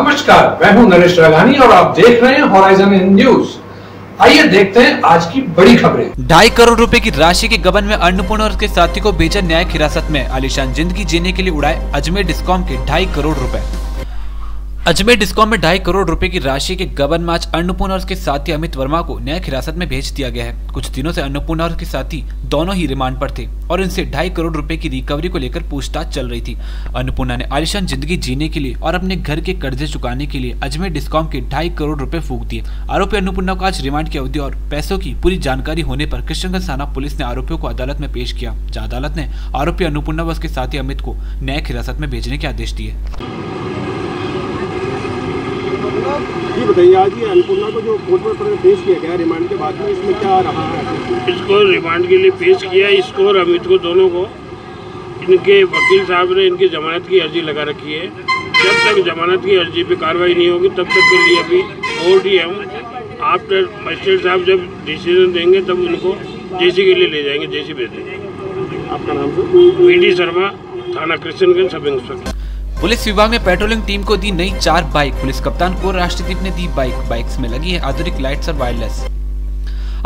नमस्कार, मैं हूं नरेश राघानी और आप देख रहे हैं हॉराइजन न्यूज। आइए देखते हैं आज की बड़ी खबरें। 2.5 करोड़ रुपए की राशि के गबन में अन्नपूर्णा और उसके साथी को भेजा न्यायिक हिरासत में। आलीशान जिंदगी जीने के लिए उड़ाए अजमेर डिस्कॉम के 2.5 करोड़ रुपए। अजमेर डिस्कॉम में 2.5 करोड़ रुपए की राशि के गबन में आज अन्नपूर्णा और उसके साथी अमित वर्मा को न्यायिक हिरासत में भेज दिया गया है। कुछ दिनों से अन्नपूर्णा और उसके साथी दोनों ही रिमांड पर थे और इनसे 2.5 करोड़ रुपए की रिकवरी को लेकर पूछताछ चल रही थी। अन्नपूर्णा ने आलीशान जिंदगी जीने के लिए और अपने घर के कर्जे चुकाने के लिए अजमेर डिस्कॉम के 2.5 करोड़ रुपए फूंक दिए। आरोपी अन्नपूर्णा को आज रिमांड की अवधि और पैसों की पूरी जानकारी होने पर किशनगंज थाना पुलिस ने आरोपियों को अदालत में पेश किया, जहाँ अदालत ने आरोपी अन्नपूर्णा व उसके साथी अमित को न्यायिक हिरासत में भेजने के आदेश दिए। जी बताइए, आज ये अन्नपूर्णा को जो कोर्ट में पेश किया गया रिमांड के बाद में, इसमें क्या रहा है? इसको रिमांड के लिए पेश किया, इसको और अमित को दोनों को इनके वकील साहब ने इनकी जमानत की अर्जी लगा रखी है। जब तक जमानत की अर्जी पे कार्रवाई नहीं होगी तब तक के लिए अभी कोर्ट ही हम आफ्टर मजिस्ट्रेट साहब जब डिसीजन देंगे तब उनको जेसी के लिए ले जाएंगे, जेसी भेज देंगे। आपका नाम सर? वीडी शर्मा, थाना किशनगंज, सब इंस्पेक्टर। पुलिस विभाग ने पेट्रोलिंग टीम को दी नई 4 बाइक। पुलिस कप्तान को राष्ट्रदीप ने दी बाइक। बाइक्स में लगी है आधुनिक लाइट्स और वायरलेस।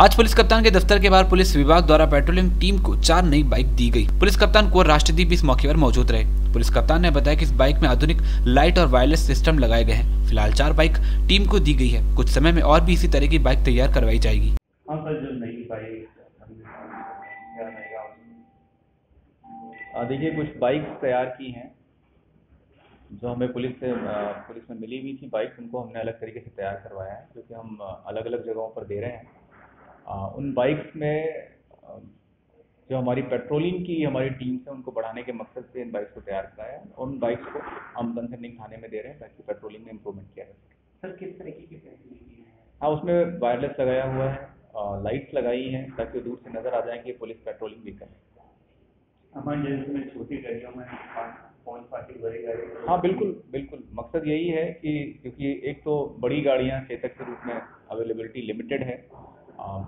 आज पुलिस कप्तान के दफ्तर के बाहर पुलिस विभाग द्वारा पेट्रोलिंग टीम को 4 नई बाइक दी गई। पुलिस कप्तान को राष्ट्रदीप इस मौके पर मौजूद रहे। पुलिस कप्तान ने बताया कि इस बाइक में आधुनिक लाइट और वायरलेस सिस्टम लगाए गए हैं। फिलहाल 4 बाइक टीम को दी गई है। कुछ समय में और भी इसी तरह की बाइक तैयार करवाई जाएगी। देखिए, कुछ बाइक तैयार की हैं जो हमें पुलिस में मिली हुई थी बाइक, उनको हमने अलग तरीके से तैयार करवाया है, जो कि हम अलग अलग जगहों पर दे रहे हैं। उन बाइक्स में जो हमारी पेट्रोलिंग की हमारी टीम से उनको बढ़ाने के मकसद से इन बाइक्स को तैयार कराया है। उन बाइक्स को हम कंसर्निंग थाने में दे रहे हैं ताकि पेट्रोलिंग में इम्प्रूवमेंट किया जा सके। सर, किस तरीके की पेट्रोलिंग है? हाँ, उसमें वायरलेस लगाया हुआ है, लाइट्स लगाई हैं ताकि दूर से नज़र आ जाए कि पुलिस पेट्रोलिंग भी करे। हमारे में छोटी गाड़ियों में हाँ, बिल्कुल बिल्कुल, मकसद यही है कि क्योंकि एक तो बड़ी गाड़ियाँ चेतक के रूप में अवेलेबिलिटी लिमिटेड है।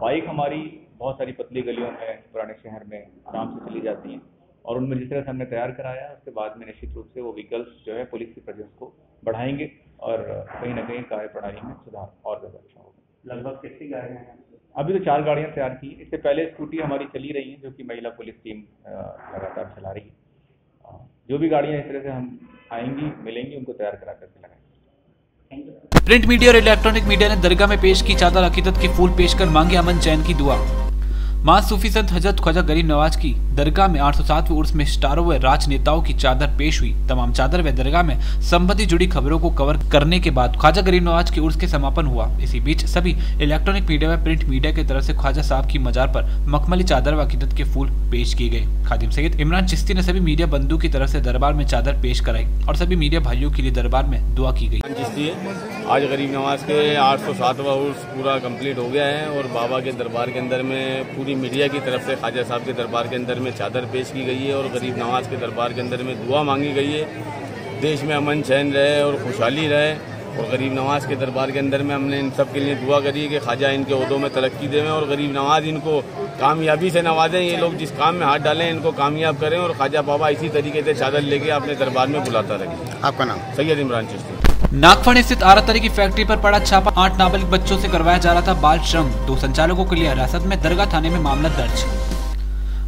बाइक हमारी बहुत सारी पतली गलियों में पुराने शहर में आराम से चली जाती हैं और उनमें जिस तरह से हमने तैयार कराया उसके बाद में निश्चित रूप से वो व्हीकल्स जो है पुलिस की प्रेजेंस को बढ़ाएंगे और कहीं ना कहीं कार्य प्रणाली में सुधार और ज़्यादा अच्छा होगा। लगभग कितनी गाड़ियाँ हैं? अभी तो 4 गाड़ियाँ तैयार की। इससे पहले स्कूटी हमारी चली रही हैं जो कि महिला पुलिस टीम लगातार चला रही है। जो भी गाड़ियाँ इस तरह से हम आएंगी मिलेंगी उनको तैयार करा करके लगाएंगे। प्रिंट मीडिया और इलेक्ट्रॉनिक मीडिया ने दरगाह में पेश की चादर अकीदत के फूल पेश कर मांगे अमन चैन की दुआ। मां सूफी संत हजरत ख्वाजा गरीब नवाज की दरगाह में 807वें उर्स में स्टारों व राजनेताओं की चादर पेश हुई। तमाम चादर व दरगाह में संबंधी जुड़ी खबरों को कवर करने के बाद ख्वाजा गरीब नवाज के उर्स के समापन हुआ। इसी बीच सभी इलेक्ट्रॉनिक मीडिया व प्रिंट मीडिया की तरफ से ख्वाजा साहब की मजार पर मखमली चादर व अकीदत के फूल पेश किए गए। खादिम सैयद इमरान चिश्ती ने सभी मीडिया बंधु की तरफ से दरबार में चादर पेश कराई और सभी मीडिया भाइयों के लिए दरबार में दुआ की गई। आज गरीब नवाज के 807वां उर्स पूरा कंप्लीट हो गया है और बाबा के दरबार के अंदर में पूरी मीडिया की तरफ से ख्वाजा साहब के दरबार के अंदर में चादर पेश की गई है और गरीब नवाज के दरबार के अंदर में दुआ मांगी गई है। देश में अमन चैन रहे और खुशहाली रहे और गरीब नवाज के दरबार के अंदर में हमने इन सब के लिए दुआ करी है कि ख्वाजा इनके ओहदों में तरक्की देवें और गरीब नवाज इनको कामयाबी से नवाजें। ये लोग जिस काम में हाथ डालें इनको कामयाब करें और ख्वाजा बाबा इसी तरीके से चादर लेके अपने दरबार में बुलाता रहे। आपका नाम? सैयद इमरान चिश्ती। नागफणी स्थित आरातरी की फैक्ट्री पर पड़ा छापा। 8 नाबालिग बच्चों से करवाया जा रहा था बाल श्रम। 2 संचालकों के लिए हिरासत में। दरगाह थाने में मामला दर्ज।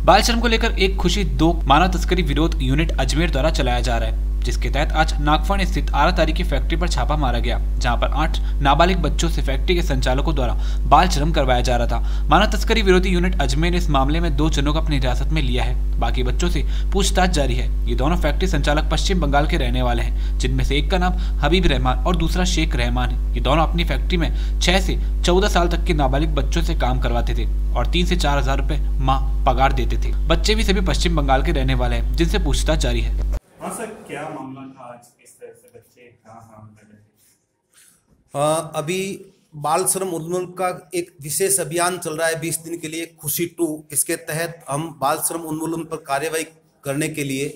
बाल श्रम को लेकर एक खुशी 2 मानव तस्करी विरोध यूनिट अजमेर द्वारा चलाया जा रहा है, जिसके तहत आज नागफणी स्थित आरातारी की फैक्ट्री पर छापा मारा गया, जहां पर 8 नाबालिग बच्चों से फैक्ट्री के संचालकों द्वारा बाल श्रम करवाया जा रहा था। मानव तस्करी विरोधी यूनिट अजमेर ने इस मामले में 2 जनों को अपनी हिरासत में लिया है। बाकी बच्चों से पूछताछ जारी है। ये दोनों फैक्ट्री संचालक पश्चिम बंगाल के रहने वाले हैं, जिनमें से एक का नाम हबीब रहमान और दूसरा शेख रहमान है। ये दोनों अपनी फैक्ट्री में 6 से 14 साल तक के नाबालिग बच्चों से काम करवाते थे और 3 से 4 हजार रुपए माह पगार देते थे। बच्चे भी सभी पश्चिम बंगाल के रहने वाले हैं, जिनसे पूछताछ जारी है। हाँ सर, क्या मामला था आज? किस तरह से बच्चे कहाँ कर रहे थे? अभी बाल श्रम उन्मूलन का एक विशेष अभियान चल रहा है 20 दिन के लिए, खुशी 2। इसके तहत हम बाल श्रम उन्मूलन पर कार्यवाही करने के लिए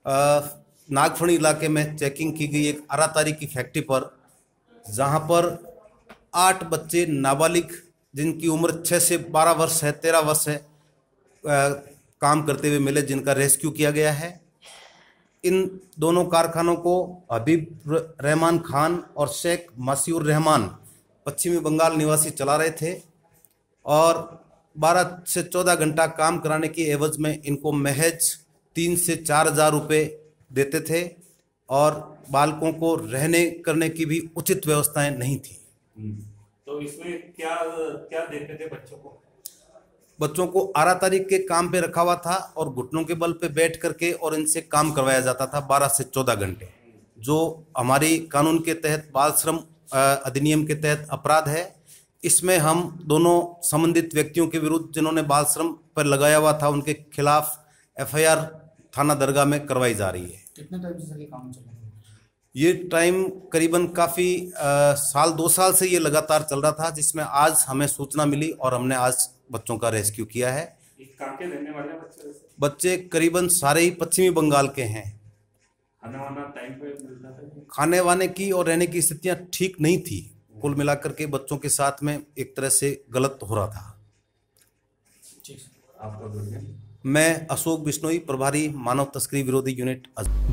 नागफणी इलाके में चेकिंग की गई एक आरातारी की फैक्ट्री पर, जहां पर 8 बच्चे नाबालिग जिनकी उम्र 6 से 12 वर्ष है, 13 वर्ष है, काम करते हुए मिले, जिनका रेस्क्यू किया गया है। इन दोनों कारखानों को हबीब रहमान खान और शेख मसीउर रहमान पश्चिमी बंगाल निवासी चला रहे थे और 12 से 14 घंटा काम कराने की एवज में इनको महज 3 से 4 हज़ार रुपये देते थे और बालकों को रहने करने की भी उचित व्यवस्थाएं नहीं थी। तो इसमें क्या क्या देते थे बच्चों को? बच्चों को 18 तारीख के काम पे रखा हुआ था और घुटनों के बल पे बैठ करके और इनसे काम करवाया जाता था 12 से 14 घंटे, जो हमारी कानून के तहत बाल श्रम अधिनियम के तहत अपराध है। इसमें हम दोनों संबंधित व्यक्तियों के विरुद्ध जिन्होंने बाल श्रम पर लगाया हुआ था उनके खिलाफ FIR थाना दरगाह में करवाई जा रही है। कितने टाइम से ये काम चल रहा है? ये टाइम करीबन काफ़ी साल 2 साल से ये लगातार चल रहा था, जिसमें आज हमें सूचना मिली और हमने आज बच्चों का रेस्क्यू किया है। कहाँ के रहने वाले बच्चे? बच्चे करीबन सारे ही पश्चिमी बंगाल के हैं। खाना वाना टाइम पे मिलता था? खाने वाने की और रहने की स्थितियां ठीक नहीं थी। कुल मिलाकर के बच्चों के साथ में एक तरह से गलत हो रहा था। मैं अशोक बिश्नोई, प्रभारी मानव तस्करी विरोधी यूनिट।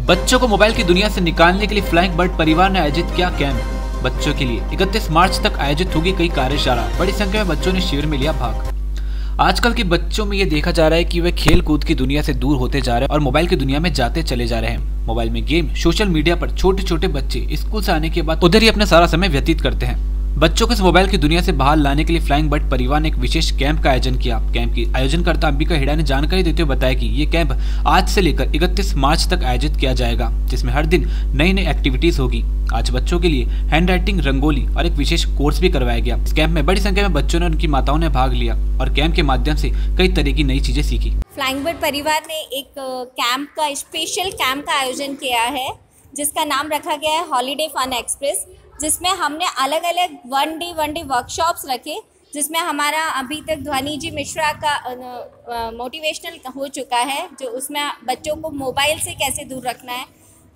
बच्चों को मोबाइल की दुनिया से निकालने के लिए फ्लाइंग बर्ड परिवार ने आयोजित किया कैंप। बच्चों के लिए 31 मार्च तक आयोजित होगी कई कार्यशाला। बड़ी संख्या में बच्चों ने शिविर में लिया भाग। आजकल के बच्चों में ये देखा जा रहा है कि वे खेल कूद की दुनिया से दूर होते जा रहे हैं और मोबाइल की दुनिया में जाते चले जा रहे हैं। मोबाइल में गेम, सोशल मीडिया पर छोटे छोटे बच्चे स्कूल से आने के बाद उधर ही अपना सारा समय व्यतीत करते हैं। बच्चों को इस मोबाइल की दुनिया से बाहर लाने के लिए फ्लाइंग बर्ड परिवार ने एक विशेष कैंप का आयोजन किया। कैंप की आयोजनकर्ता अंबिका हेड़ा ने जानकारी देते हुए बताया कि ये कैंप आज से लेकर 31 मार्च तक आयोजित किया जाएगा, जिसमें हर दिन नई नई एक्टिविटीज होगी। आज बच्चों के लिए हैंड राइटिंग, रंगोली और एक विशेष कोर्स भी करवाया गया। इस कैंप में बड़ी संख्या में बच्चों ने उनकी माताओं ने भाग लिया और कैंप के माध्यम से कई तरह की नई चीजें सीखी। फ्लाइंग बर्ड परिवार ने एक कैंप का स्पेशल कैंप का आयोजन किया है, जिसका नाम रखा गया है हॉलीडे फन एक्सप्रेस, जिसमें हमने अलग अलग वन डे वर्कशॉप्स रखे, जिसमें हमारा अभी तक ध्वनि जी मिश्रा का मोटिवेशनल हो चुका है, जो उसमें बच्चों को मोबाइल से कैसे दूर रखना है,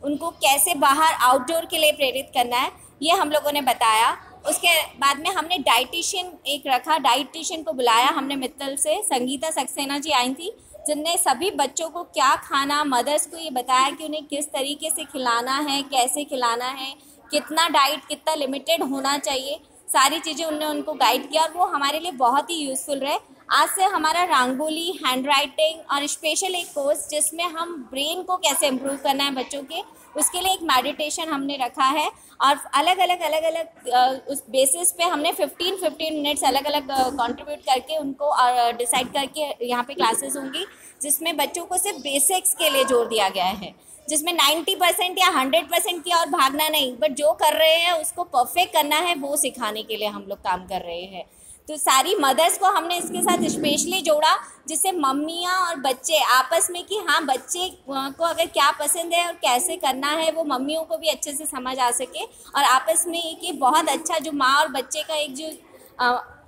उनको कैसे बाहर आउटडोर के लिए प्रेरित करना है, ये हम लोगों ने बताया। उसके बाद में हमने डाइटिशियन एक रखा, डाइटिशियन को बुलाया हमने मित्तल से, संगीता सक्सेना जी आई थी, जिनने सभी बच्चों को क्या खाना, मदर्स को ये बताया कि उन्हें किस तरीके से खिलाना है, कैसे खिलाना है, कितना डाइट कितना लिमिटेड होना चाहिए, सारी चीज़ें उन्होंने उनको गाइड किया और वो हमारे लिए बहुत ही यूज़फुल रहे। आज से हमारा रंगोली, हैंड राइटिंग और स्पेशल एक कोर्स जिसमें हम ब्रेन को कैसे इम्प्रूव करना है बच्चों के, उसके लिए एक मेडिटेशन हमने रखा है और अलग अलग उस बेसिस पे हमने 15 मिनट्स अलग अलग कंट्रीब्यूट करके उनको डिसाइड करके यहाँ पे क्लासेस होंगी, जिसमें बच्चों को सिर्फ बेसिक्स के लिए जोर दिया गया है, जिसमें 90% या 100% की और भागना नहीं, बट जो कर रहे हैं उसको परफेक्ट करना है, वो सिखाने के लिए हम लोग काम कर रहे हैं। तो सारी मदर्स को हमने इसके साथ स्पेशली जोड़ा, जिससे मम्मियाँ और बच्चे आपस में कि हाँ बच्चे को अगर क्या पसंद है और कैसे करना है वो मम्मियों को भी अच्छे से समझ आ सके और आपस में एक बहुत अच्छा जो माँ और बच्चे का एक जो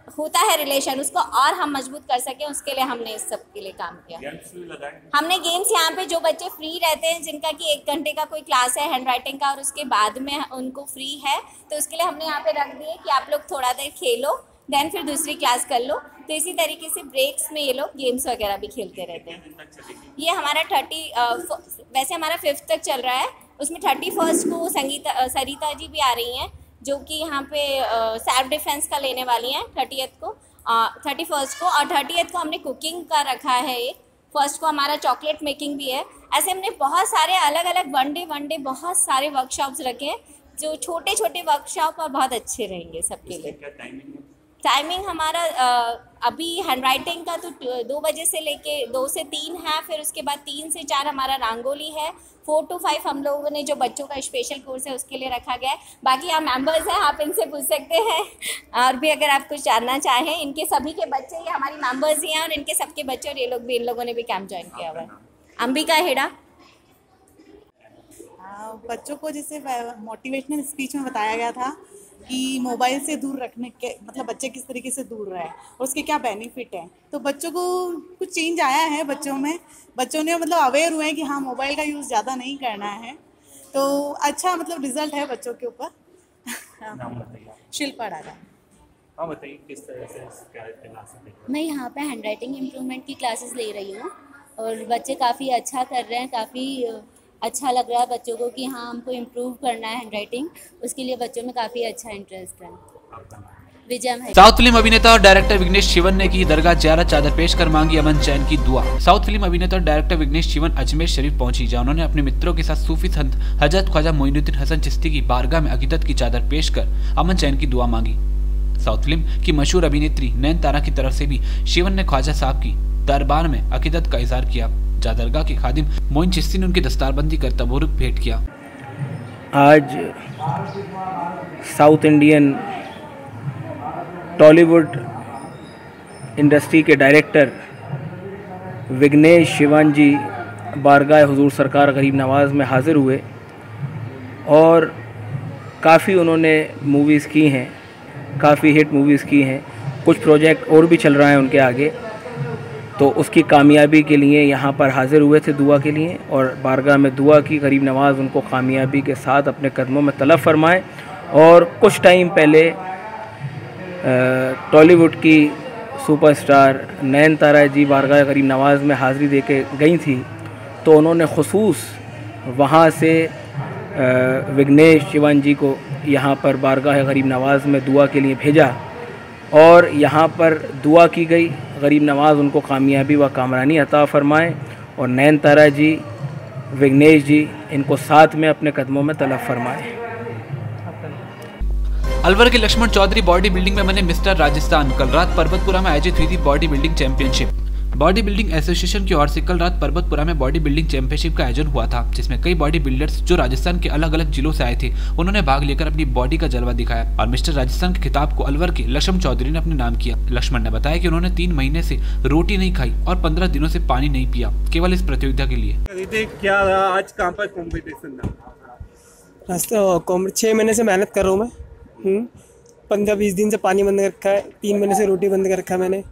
होता है रिलेशन, उसको और हम मजबूत कर सकें, उसके लिए हमने इस सब के लिए काम किया। हमने गेम्स यहाँ पे जो बच्चे फ्री रहते हैं, जिनका कि 1 घंटे का कोई क्लास है हैंड राइटिंग का और उसके बाद में उनको फ्री है, तो उसके लिए हमने यहाँ पे रख दिए कि आप लोग थोड़ा देर खेलो, देन फिर दूसरी क्लास कर लो। तो इसी तरीके से ब्रेक्स में ये लोग गेम्स वगैरह भी खेलते रहते हैं। ये हमारा वैसे हमारा 5th तक चल रहा है, उसमें 31st को सरिता जी भी आ रही हैं, जो कि यहाँ पे सेल्फ डिफेंस का लेने वाली हैं 31st को और 30th को हमने कुकिंग का रखा है एक, 1st को हमारा चॉकलेट मेकिंग भी है। ऐसे हमने बहुत सारे अलग अलग वन डे बहुत सारे वर्कशॉप्स रखे हैं, जो छोटे छोटे वर्कशॉप और बहुत अच्छे रहेंगे सबके लिए। टाइमिंग हमारा अभी हैंड राइटिंग का तो 2 बजे से लेके 2 से 3 है, फिर उसके बाद 3 से 4 हमारा रंगोली है, 4 to 5 हम लोगों ने जो बच्चों का स्पेशल कोर्स है उसके लिए रखा गया है। बाकी आप मेंबर्स हैं, आप इनसे पूछ सकते हैं और भी अगर आप कुछ जानना चाहें। इनके सभी के बच्चे ये हमारी मेंबर्स ही हैं और इनके सबके बच्चे और ये लोग भी, इन लोगों ने भी कैंप ज्वाइन किया हुआ है। अंबिका हेड़ा। बच्चों को जैसे मोटिवेशनल स्पीच में बताया गया था कि मोबाइल से दूर रखने के मतलब बच्चे किस तरीके से दूर रहे और उसके क्या बेनिफिट हैं, तो बच्चों को कुछ चेंज आया है बच्चों में। बच्चों ने मतलब अवेयर हुए हैं कि हाँ मोबाइल का यूज़ ज़्यादा नहीं करना है, तो अच्छा मतलब रिजल्ट है बच्चों के ऊपर। शिल्पा राजा। हाँ बताइए किस तरह से क्या क्लासेस? मैं यहाँ पे हैंड राइटिंग इम्प्रूवमेंट की क्लासेस ले रही हूँ और बच्चे काफ़ी अच्छा कर रहे हैं, काफ़ी अच्छा लग रहा है बच्चों को कि हाँ हमको इम्प्रूव करना है हैंडराइटिंग, उसके लिए बच्चों में काफ़ी अच्छा इंटरेस्ट है। साउथ फिल्म अभिनेता और डायरेक्टर विघ्नेश शिवन ने की दरगाह ज़ियारत, चादर पेश कर मांगी अमन चैन की दुआ। साउथ फिल्म अभिनेता और डायरेक्टर विघ्नेश शिवन अजमेर शरीफ पहुंची, जहां उन्होंने अपने मित्रों के साथ सूफी संत हजरत ख्वाजा मोइनुद्दीन हसन चिश्ती की बारगाह में अकीदत की चादर पेश कर अमन चैन की दुआ मांगी। साउथ फिल्म की मशहूर अभिनेत्री नयनतारा की तरफ से भी शिवन ने ख्वाजा साहब की दरबार में अकीदत का इजहार किया, जहाँ दरगाह के खादिम मोइन चिश्ती ने उनकी दस्तारबंदी कर तबरुक भेंट किया। आज साउथ इंडियन टॉलीवुड इंडस्ट्री के डायरेक्टर विघ्नेश शिवन जी बारगाह हुजूर सरकार गरीब नवाज़ में हाज़िर हुए और काफ़ी उन्होंने मूवीज़ की हैं, काफ़ी हिट मूवीज़ की हैं, कुछ प्रोजेक्ट और भी चल रहा है उनके आगे, तो उसकी कामयाबी के लिए यहाँ पर हाज़िर हुए थे दुआ के लिए और बारगाह में दुआ की, गरीब नवाज़ उनको कामयाबी के साथ अपने कदमों में तलब फरमाए। और कुछ टाइम पहले टॉलीवुड की सुपरस्टार नयनतारा जी बारगाह गरीब नवाज़ में हाज़िरी दे के गई थी, तो उन्होंने ख़ुसूस वहाँ से विघ्नेश शिवन जी को यहाँ पर बारगाह गरीब नवाज़ में दुआ के लिए भेजा और यहाँ पर दुआ की गई, गरीब नवाज़ उनको कामयाबी व कामरानी अता फरमाए और नयनतारा जी विघ्नेश जी इनको साथ में अपने कदमों में तलब फरमाए। अलवर के लक्ष्मण चौधरी बॉडी बिल्डिंग में बने मिस्टर राजस्थान। कल रात पर्वतपुरा में आयोजित हुई थी body building championship. Body building association की ओर से कल रात पर्वतपुरा में बॉडी बिल्डिंग चैंपियनशिप का आयोजन हुआ था, जिसमें कई बॉडी बिल्डर्स जो राजस्थान के अलग अलग जिलों से आए थे, उन्होंने भाग लेकर अपनी बॉडी का जलवा दिखाया और मिस्टर राजस्थान के खिताब को अलवर के लक्ष्मण चौधरी ने अपने नाम किया। लक्ष्मण ने बताया कि उन्होंने 3 महीने से रोटी नहीं खाई और 15 दिनों से पानी नहीं पिया, केवल इस प्रतियोगिता के लिए। क्या आज कहाँ पर कॉम्पिटिशन था? 6 महीने से मेहनत कर रहा हूँ मैं। 15-20 दिन से पानी बंद कर रखा है, 3 महीने से रोटी बंद कर रखा है मैंने।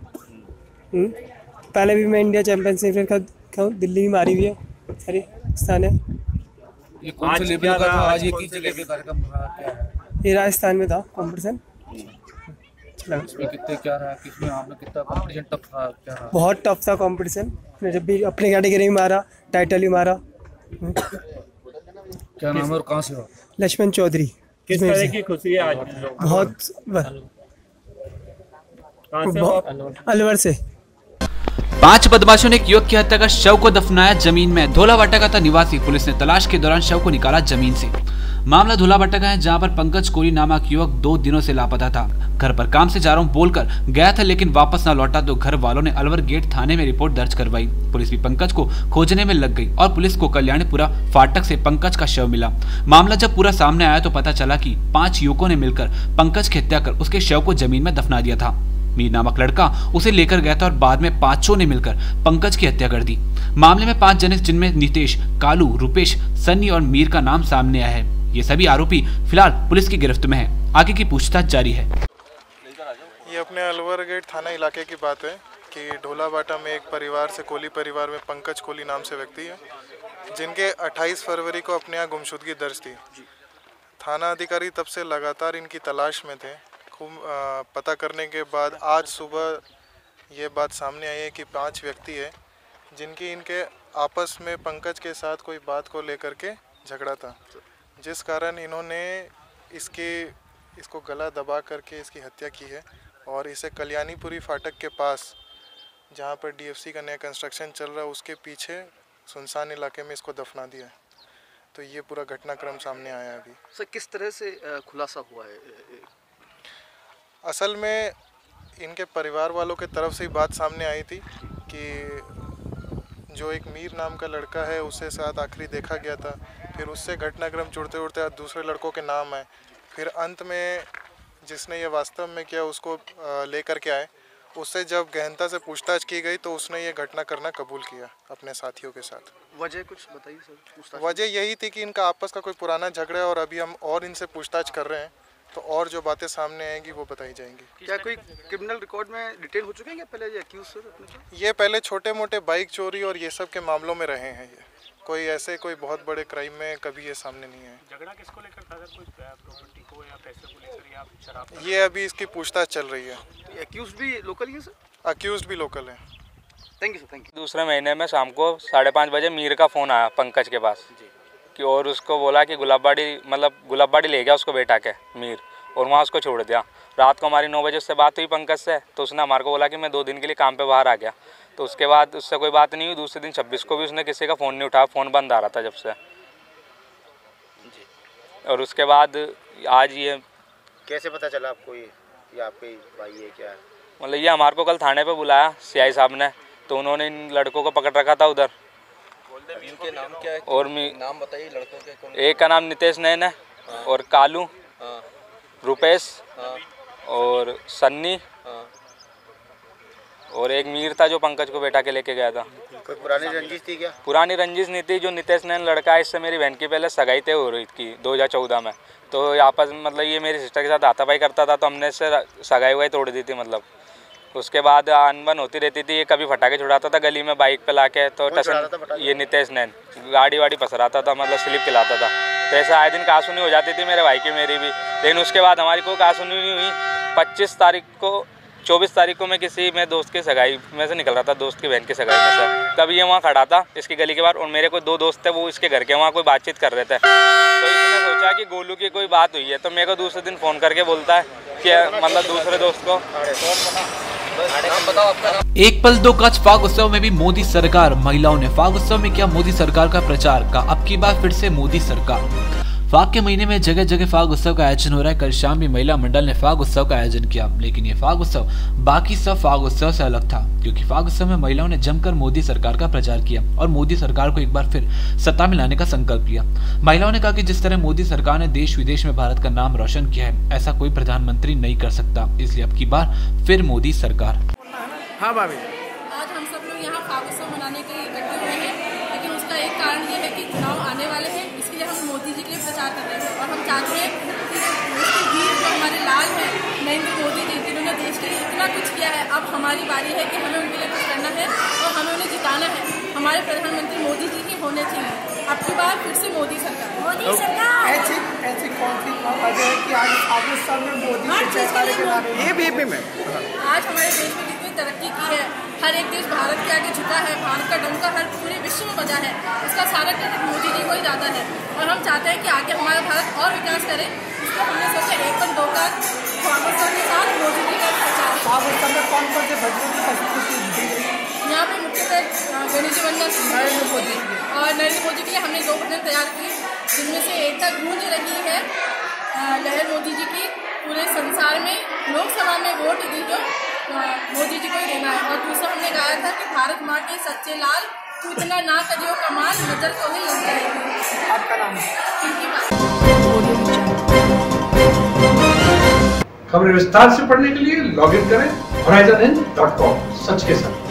पहले भी मैं इंडिया चैंपियनशिप का दिल्ली में हारी हुई है, सारी स्थान है। ये कौन सा लेवल का था? आज ये किस जगह पे कार्यक्रम रहा? ये राजस्थान में था कॉम्पिटिशन। इसमें कितने क्या रहा, किसमें आपने कितना कॉम्पिटिशन टफ था, क्या रहा? बहुत टफ था कॉम्पिटिशन। जब भी अपने कैटेगरी में मारा, टाइटल ही मारा। क्या नाम है और कहाँ से हो? लक्ष्मण चौधरी। किस तरह की खुशी है आज? बहुत अलवर से। 5 बदमाशों ने एक युवक की हत्या कर शव को दफनाया जमीन में। धोलावाटा का था निवासी। पुलिस ने तलाश के दौरान शव को निकाला जमीन से। मामला धोलावाटा का है, जहां पर पंकज कोरी नामक युवक 2 दिनों से लापता था। घर पर काम से जा रहा हूं बोलकर गया था, लेकिन वापस न लौटा तो घर वालों ने अलवर गेट थाने में रिपोर्ट दर्ज करवाई। पुलिस भी पंकज को खोजने में लग गई और पुलिस को कल्याणपुरा फाटक से पंकज का शव मिला। मामला जब पूरा सामने आया तो पता चला कि 5 युवकों ने मिलकर पंकज की हत्या कर उसके शव को जमीन में दफना दिया था। मीर नामक लड़का उसे लेकर गया था और बाद में 5 ने मिलकर पंकज की हत्या कर दी। मामले में 5 जने, जिनमें नितेश, कालू, रुपेश, सन्नी और मीर का नाम सामने आया है। ये सभी आरोपी फिलहाल पुलिस की गिरफ्त में हैं। आगे की पूछताछ जारी है। ये अपने अलवर गेट थाना इलाके की बात है कि ढोलावाटा में एक परिवार से, कोली परिवार में पंकज कोली नाम से व्यक्ति है, जिनके 28 फरवरी को अपने यहाँ गुमशुदगी दर्ज थी। थाना अधिकारी तब से लगातार इनकी तलाश में थे। खूब पता करने के बाद आज सुबह ये बात सामने आई है कि 5 व्यक्ति है जिनकी इनके आपस में पंकज के साथ कोई बात को लेकर के झगड़ा था, जिस कारण इन्होंने इसको गला दबा करके इसकी हत्या की है और इसे कल्याणीपुरी फाटक के पास, जहाँ पर डीएफसी का नया कंस्ट्रक्शन चल रहा है, उसके पीछे सुनसान इलाके में इसको दफना दिया है। तो ये पूरा घटनाक्रम सामने आया है अभी। सर, किस तरह से खुलासा हुआ है? असल में इनके परिवार वालों के तरफ से ही बात सामने आई थी कि जो एक मीर नाम का लड़का है उससे साथ आखिरी देखा गया था। फिर उससे घटनाक्रम जुड़ते जुड़ते दूसरे लड़कों के नाम आए। फिर अंत में जिसने ये वास्तव में किया उसको लेकर के आए। उससे जब गहनता से पूछताछ की गई तो उसने ये घटना करना कबूल किया अपने साथियों के साथ। वजह कुछ बताइए सर। वजह यही थी कि इनका आपस का कोई पुराना झगड़ा है और अभी हम और इनसे पूछताछ कर रहे हैं, तो और जो बातें सामने आएंगी वो बताई जाएंगी। क्या कोई क्रिमिनल रिकॉर्ड में डिटेल हो चुके हैं पहले ये अक्यूज सर? ये पहले छोटे मोटे बाइक चोरी और ये सब के मामलों में रहे हैं। ये कोई बहुत बड़े क्राइम में कभी ये सामने नहीं है। झगड़ा किसको लेकर था सर? कोई प्रॉपर्टी को या पैसे को लेकर या शराब? ये अभी इसकी पूछताछ चल रही है। अक्यूज भी लोकल ही है सर? अक्यूज भी लोकल है। Thank you sir, thank you. दूसरे महीने में शाम को 5:30 बजे मीर का फ़ोन आया पंकज के पास कि और उसको बोला कि गुलाबबाड़ी ले गया उसको बेटा के मीर, और वहाँ उसको छोड़ दिया। रात को हमारी 9 बजे उससे बात हुई पंकज से, तो उसने हमारे को बोला कि मैं 2 दिन के लिए काम पे बाहर आ गया। तो उसके बाद उससे कोई बात नहीं हुई। दूसरे दिन 26 को भी उसने किसी का फ़ोन नहीं उठाया, फ़ोन बंद आ रहा था जब से। और उसके बाद आज ये कैसे पता चला आपको ये आपके भाई है क्या? मतलब ये हमारे को कल थाने पे बुलाया सीआई साहब ने, तो उन्होंने इन लड़कों को पकड़ रखा था उधर। इनके नाम क्या है? और नाम बताइए लड़कों के कौन? एक का नाम नितेश नैन है, और कालू, रुपेश, और सन्नी, और एक मीर था जो पंकज को बेटा के लेके गया था। कोई पुरानी रंजिश थी क्या? पुरानी रंजिश नहीं थी। जो नितेश नैन लड़का है, इससे मेरी बहन की पहले सगाई तय हो रही थी 2014 में। तो आपस में मतलब ये मेरी सिस्टर के साथ हाथापाई करता था, तो हमने इससे सगाई वगाई तोड़ दी थी। मतलब उसके बाद अनबन होती रहती थी। ये कभी फटाके छुड़ाता था गली में बाइक पे लाके, तो ये नितेश नैन गाड़ी वाड़ी पसराता था, मतलब स्लिप खिलाता था। तो ऐसे आए दिन कासुनी हो जाती थी मेरे भाई की मेरी भी। लेकिन उसके बाद हमारी कोई कासुनी नहीं हुई। 24 तारीख को मैं किसी में दोस्त की सगाई में से निकल रहा था, दोस्त की बहन की सगाई में से। तब ये वहाँ खड़ा था इसकी गली के बाहर, और मेरे कोई 2 दोस्त थे, वो इसके घर के वहाँ कोई बातचीत कर रहे थे। तो इसने सोचा कि गोलू की कोई बात हुई है, तो मेरे को दूसरे दिन फ़ोन करके बोलता है कि मतलब दूसरे दोस्त को। एक पल दो कच फाग उत्सव में भी मोदी सरकार। महिलाओं ने फाग उत्सव में किया मोदी सरकार का प्रचार। का अब की बार फिर से मोदी सरकार। फाग के महीने में जगह जगह फाग उत्सव का आयोजन हो रहा है। कल शाम भी महिला मंडल ने फाग उत्सव का आयोजन किया, लेकिन ये फाग उत्सव बाकी सब फाग उत्सव से अलग था, क्योंकि फाग उत्सव में महिलाओं ने जमकर मोदी सरकार का प्रचार किया और मोदी सरकार को एक बार फिर सत्ता में लाने का संकल्प लिया। महिलाओं ने कहा कि जिस तरह मोदी सरकार ने देश विदेश में भारत का नाम रोशन किया है, ऐसा कोई प्रधानमंत्री नहीं कर सकता, इसलिए अब की बार फिर मोदी सरकार। हाँ भाभी, आज हम सब लोग यहाँ फाग उत्सव मनाने के लिए इकट्ठे हुए हैं, लेकिन उसका एक कारण ये है कि चुनाव आने वाले हैं, इसके लिए हम मोदी जी के लिए प्रचार कर रहे हैं। और हम चाहते हैं कि उसके वीर जो हमारे लाल हैं नरेंद्र मोदी जी, जिन्होंने देश के लिए इतना कुछ किया है, अब हमारी बारी है कि हमें उनके लिए कुछ करना है और हमें उन्हें जिताना है। हमारे प्रधानमंत्री मोदी जी ही होने चाहिए। अब की बार फिर से मोदी सरकार। मोदी सरकार ऐसी कौन सी वजह है कि आज फाग उत्सव में मोदी ये में आज हमारे देश में जितनी तरक्की की है, हर एक देश भारत के आगे झुका है, भारत का डंका हर पूरे विश्व में बजा है, इसका सारा क्रेडिट मोदी जी को ही जाता है। और हम चाहते हैं कि आगे हमारा भारत और विकास करे। इसको हमने सोचा एक पल दो का फाग उत्सव के साथ मोदी जी का प्रचार। फाग उत्सव में कौन कौन से भजनों की प्रस्तुति दी गई? यहाँ पे मुख्यतः गणेश वंदन नरेंद्र मोदी और नरेंद्र मोदी के लिए हमने 2 भजन तैयार किए, जिनमें से एक तक गूंज रही है लहर मोदी जी की पूरे संसार में, लोकसभा में वोट दीजिए मोदी जी को ही देना है। और दूसरा हमने गाया था कि भारत माँ के सच्चे लाल, तू इतना ना करियो कमाल, नजर तो ही लग जाएगी। आपका नाम? खबरें विस्तार से पढ़ने के लिए लॉगिन करें horizonn.com। सच के साथ।